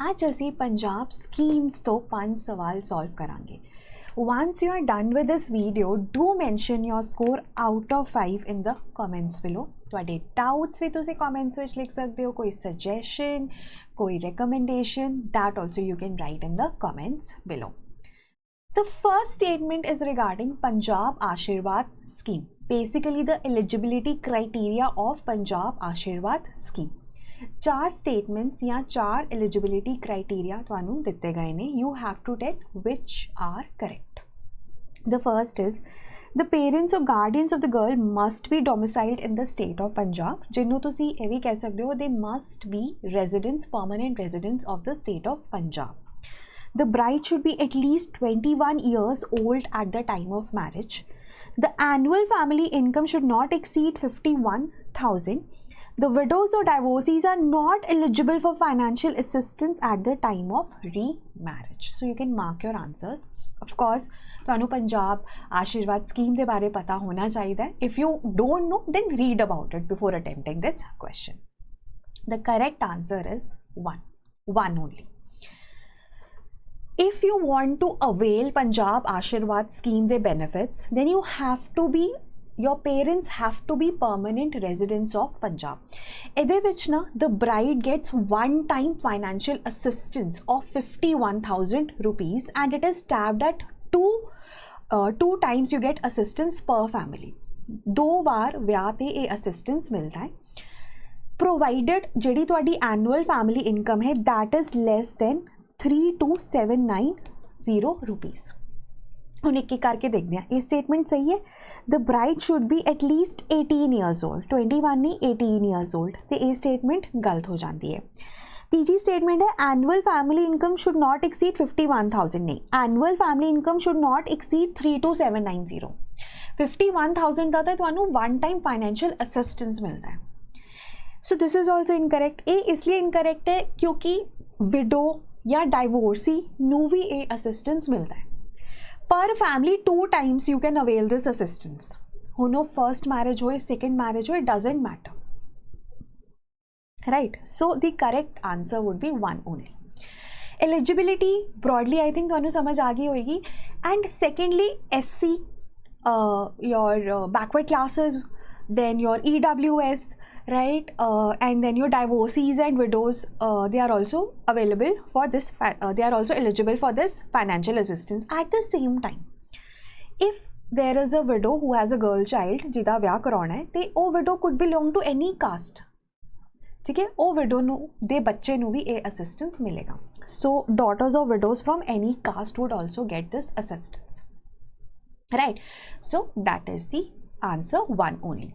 आज ਅਸੀਂ पंजाब schemes तो 5 सवाल solve करांगे. Once you are done with this video, do mention your score out of 5 in the comments below. ਤੁਹਾਡੇ doubts ਵੀ ਤੁਸੀਂ comments ਵਿੱਚ ਲਿਖ ਸਕਦੇ ਹੋ, ਕੋਈ suggestion, ਕੋਈ recommendation, that also you can write in the comments below. The first statement is regarding Punjab Ashirwad scheme. Basically the eligibility criteria of Punjab Ashirwad scheme. 4 statements या 4 eligibility criteria ਤੁਹਾਨੂੰ ਦਿੱਤੇ ਗਏ ਨੇ. You have to tell which are correct. The first is the parents or guardians of the girl must be domiciled in the state of Punjab. ਜਿਹਨੂੰ ਤੁਸੀਂ ਇਹ ਵੀ ਕਹਿ ਸਕਦੇ ਹੋ, they must be residents, permanent residents of the state of Punjab. The bride should be at least 21 years old at the time of marriage. The annual family income should not exceed 51,000. The widows or divorcees are not eligible for financial assistance at the time of remarriage. So you can mark your answers. Of course, ਤੁਹਾਨੂੰ ਪੰਜਾਬ ਆਸ਼ੀਰਵਾਦ scheme ਦੇ ਬਾਰੇ ਪਤਾ ਹੋਣਾ ਚਾਹੀਦਾ ਹੈ. If you don't know, then read about it before attempting this question. The correct answer is 1 only. If you want to avail Punjab Ashirwad scheme the benefits, then your parents have to be permanent residents of Punjab. ਇਹਦੇ ਵਿੱਚ ਨਾ the bride gets one-time financial assistance of 51,000 rupees and it is tabbed at two times you get assistance per family. 2 ਵਾਰ ਵਿਆਹ ਤੇ ਇਹ assistance ਮਿਲਦਾ ਹੈ. Provided ਜਿਹੜੀ ਤੁਹਾਡੀ annual family income ਹੈ that is less than 32790 rupees. ਹੁਣ ਇੱਕ ਕਰਕੇ ਦੇਖਦੇ ਹਾਂ. ਇਹ ਸਟੇਟਮੈਂਟ ਸਹੀ ਹੈ. The bride should be at least 18 years old, 21 ਨਹੀਂ 18 ਈਅਰਸ ਓਲਡ, ਤੇ ਇਹ ਸਟੇਟਮੈਂਟ ਗਲਤ ਹੋ ਜਾਂਦੀ ਹੈ. ਤੀਜੀ ਸਟੇਟਮੈਂਟ ਹੈ annual family income should not exceed 51,000. ਨਹੀਂ, annual family income should not exceed 32790. 51,000 ਦਾ ਤਾਂ ਤੁਹਾਨੂੰ ਵਨ ਟਾਈਮ ਫਾਈਨੈਂਸ਼ੀਅਲ ਅਸਿਸਟੈਂਸ ਮਿਲਦਾ ਹੈ. So this is also incorrect. ਇਹ ਇਸ ਲਈ ਇਨਕਰੈਕਟ ਹੈ ਕਿਉਂਕਿ ਵਿਡੋ ਜਾਂ ਡਾਈਵੋਰਸੀ ਨੂੰ ਵੀ ਇਹ ਅਸਿਸਟੈਂਸ ਮਿਲਦਾ ਹੈ. Per family 2 times you can avail this assistance. Who know first marriage ho, second marriage ho, it doesn't matter. Right? So the correct answer would be 1 only. Eligibility broadly I think ਤੁਹਾਨੂੰ ਸਮਝ ਆ ਗਈ ਹੋਏਗੀ. And secondly SC, your backward classes, then your EWS, right, and then your divorcees and widows, they are also available for this they are also eligible for this financial assistance. At the same time, if there is a widow who has a girl child ਜਿਹਦਾ ਵਿਆਹ ਕਰਾਉਣਾ ਹੈ ਤੇ ਉਹ widow could belong to any caste, ਠੀਕ ਹੈ, ਉਹ widow ਨੂੰ ਦੇ ਬੱਚੇ ਨੂੰ ਵੀ ਇਹ assistance ਮਿਲੇਗਾ. So daughters of widows from any caste would also get this assistance, right? So that is the answer 1 only.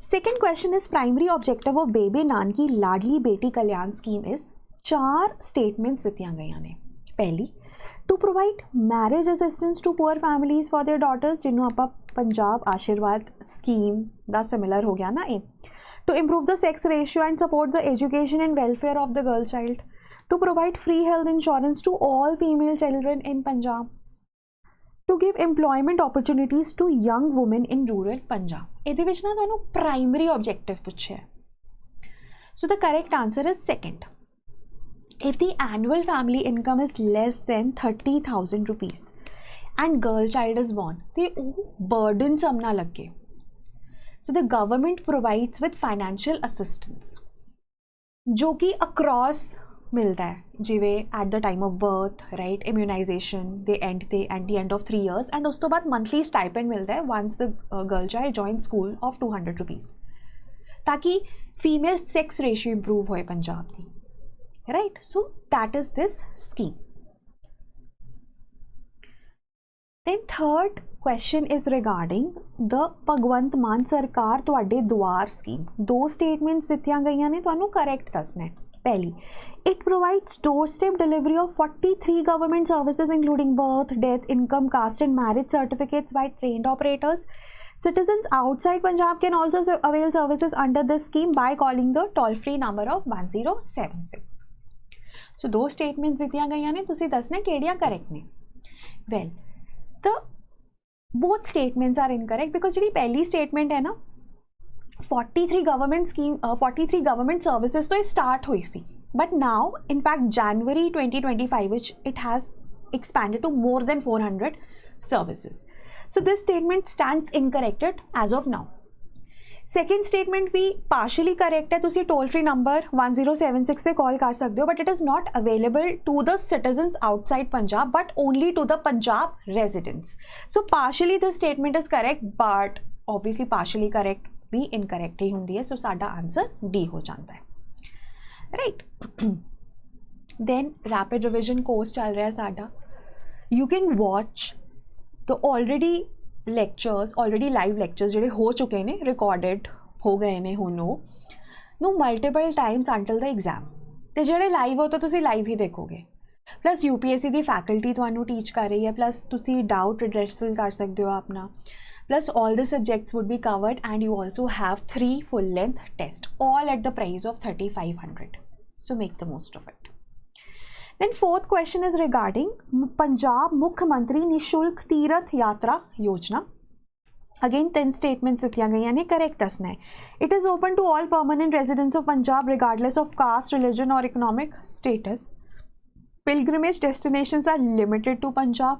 Second question is primary objective of Bebe Nanki Ladli Beti Kalyan scheme is 4 statements ਦਿੱਤੀਆਂ ਗਈਆਂ ਨੇ. ਪਹਿਲੀ, to provide marriage assistance to poor families for their daughters, ਜਿਹਨੂੰ ਆਪਾਂ ਪੰਜਾਬ ਆਸ਼ੀਰਵਾਦ scheme ਦਾ similar ਹੋ ਗਿਆ ਨਾ ਇਹ. To improve the sex ratio and support the education and welfare of the girl child. To provide free health insurance to all female children in Punjab. To give employment opportunities to young women in rural Punjab. ਇਹਦੇ ਵਿੱਚ ਨਾ ਤੁਹਾਨੂੰ primary objective ਪੁੱਛਿਆ ਹੈ. So the correct answer is second. If the annual family income is less than 30,000 rupees and girl child is born, ਤੇ ਉਹ burdensome ਨਾ ਲੱਗੇ. So the government provides with financial assistance ਜੋ ਕਿ across ਮਿਲਦਾ ਹੈ, ਜਿਵੇਂ at the time of birth, right, immunization they end at the end of 3 years, and ਉਸ ਤੋਂ ਬਾਅਦ monthly stipend ਮਿਲਦਾ ਹੈ once the girl child joins school of 200 rupees, ਤਾਂ ਕਿ female sex ratio improve ਹੋਏ ਪੰਜਾਬ ਦੀ, right? So that is this scheme. Then third question is regarding the Bhagwant Mann ਸਰਕਾਰ ਤੁਹਾਡੇ ਦੁਆਰ ਸਕੀਮ. 2 statements ਦਿੱਤੀਆਂ ਗਈਆਂ ਨੇ, ਤੁਹਾਨੂੰ correct ਦੱਸਣਾ ਹੈ. Pehli, it provides doorstep delivery of 43 government services including birth, death, income, caste and marriage certificates by trained operators. Citizens outside Punjab can also avail services under this scheme by calling the toll-free number of 1076. So those statements ਦਿੱਤੀਆਂ ਗਈਆਂ ਨੇ, ਤੁਸੀਂ ਦੱਸਣਾ ਕਿਹੜੀਆਂ correct ਨੇ. Well, the both statements are incorrect because ਜਿਹੜੀ ਪਹਿਲੀ statement ਹੈ ਨਾ 43 government scheme 43 government services तो start हुई सी, but now in fact January 2025 which it has expanded to more than 400 services. So this statement stands incorrected as of now. Second statement भी partially correct है, तुसी toll free number 1076 से call कर सकते हो, but it is not available to the citizens outside Punjab but only to the Punjab residents. So partially the statement is correct but obviously partially correct भी incorrect ही होंदी है, so साडा answer D हो जाता है, right? Then rapid revision course चल रहा है साडा. You can watch the already live lectures ਜਿਹੜੇ ਹੋ ਚੁੱਕੇ ਨੇ, ਰਿਕਾਰਡਡ ਹੋ ਗਏ ਨੇ ਹੁਣ ਨੂੰ ਮਲਟੀਪਲ ਟਾਈਮਸ ਅੰਟਿਲ ਦਾ ਐਗਜ਼ਾਮ, ਤੇ ਜਿਹੜੇ ਲਾਈਵ ਹੋ ਤਾਂ ਤੁਸੀਂ ਲਾਈਵ ਹੀ ਦੇਖੋਗੇ, ਪਲੱਸ UPSC ਦੀ ਫੈਕਲਟੀ ਤੁਹਾਨੂੰ ਟੀਚ ਕਰ ਰਹੀ ਹੈ, ਪਲੱਸ ਤੁਸੀਂ ਡਾਊਟ ਰਿਡਰੈਸਲ ਕਰ ਸਕਦੇ ਹੋ ਆਪਣਾ, plus all the subjects would be covered and you also have 3 full length tests all at the price of 3500, so make the most of it. Then fourth question is regarding Punjab Mukhyamantri Nishulk Tirath Yatra Yojana. Again 10 statements दिया गई यानी correct दसना है. It is open to all permanent residents of Punjab regardless of caste, religion or economic status. Pilgrimage destinations are limited to Punjab.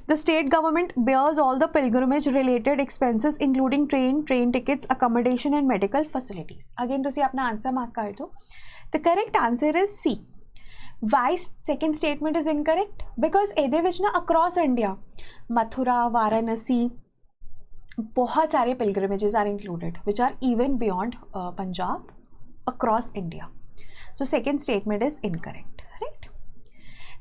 The state government bears all the pilgrimage related expenses including train tickets, accommodation and medical facilities. Again तुसी अपना answer mark कर दो. The correct answer is C. Why second statement is incorrect? Because ਇਹਦੇ ਵਿੱਚ ਨਾ across India Mathura, Varanasi, बहुत सारे pilgrimages are included which are even beyond Punjab across India. So second statement is incorrect, right?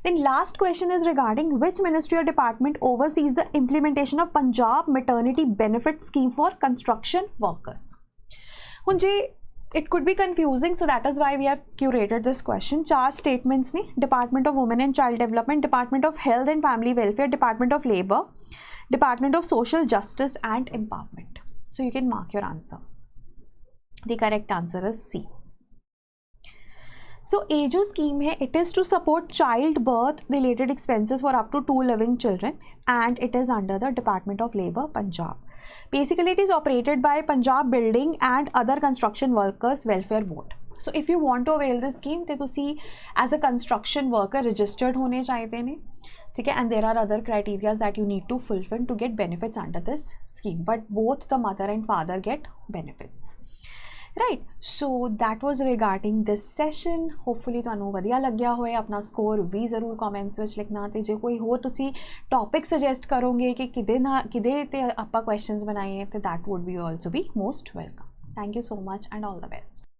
Then last question is regarding which ministry or department oversees the implementation of Punjab maternity benefit scheme for construction workers. ਹੁਣ जे it could be confusing, so that is why we have curated this question. 4 statements ne: Department of Women and Child Development, Department of Health and Family Welfare, Department of Labour, Department of Social Justice and Empowerment. So you can mark your answer. The correct answer is C. So ये जो scheme है, it is to support child birth related expenses for up to 2 living children and it is under the Department of Labour, Punjab. Basically it is operated by Punjab Building and Other Construction Workers Welfare Board. So if you want to avail this scheme तो तुसी as a construction worker registered होने चाहिए ने, ठीक है, and there are other criteria that you need to fulfill to get benefits under this scheme, but both the mother and father get benefits. Right, so that was regarding this session. Hopefully ਤੁਹਾਨੂੰ ਵਧੀਆ ਲੱਗਿਆ ਹੋਏ. ਆਪਣਾ score ਵੀ ਜ਼ਰੂਰ comments ਵਿੱਚ ਲਿਖਣਾ, ਤੇ ਜੇ ਕੋਈ ਹੋਰ ਤੁਸੀਂ ਟੌਪਿਕ ਸੁਜੈਸਟ ਕਰੋਗੇ ਕਿ ਕਿਦੇ ਤੇ ਆਪਾਂ ਕੁਐਸਚਨਸ ਬਣਾਈਏ ਤੇ that would be also be most welcome. Thank you so much and all the best.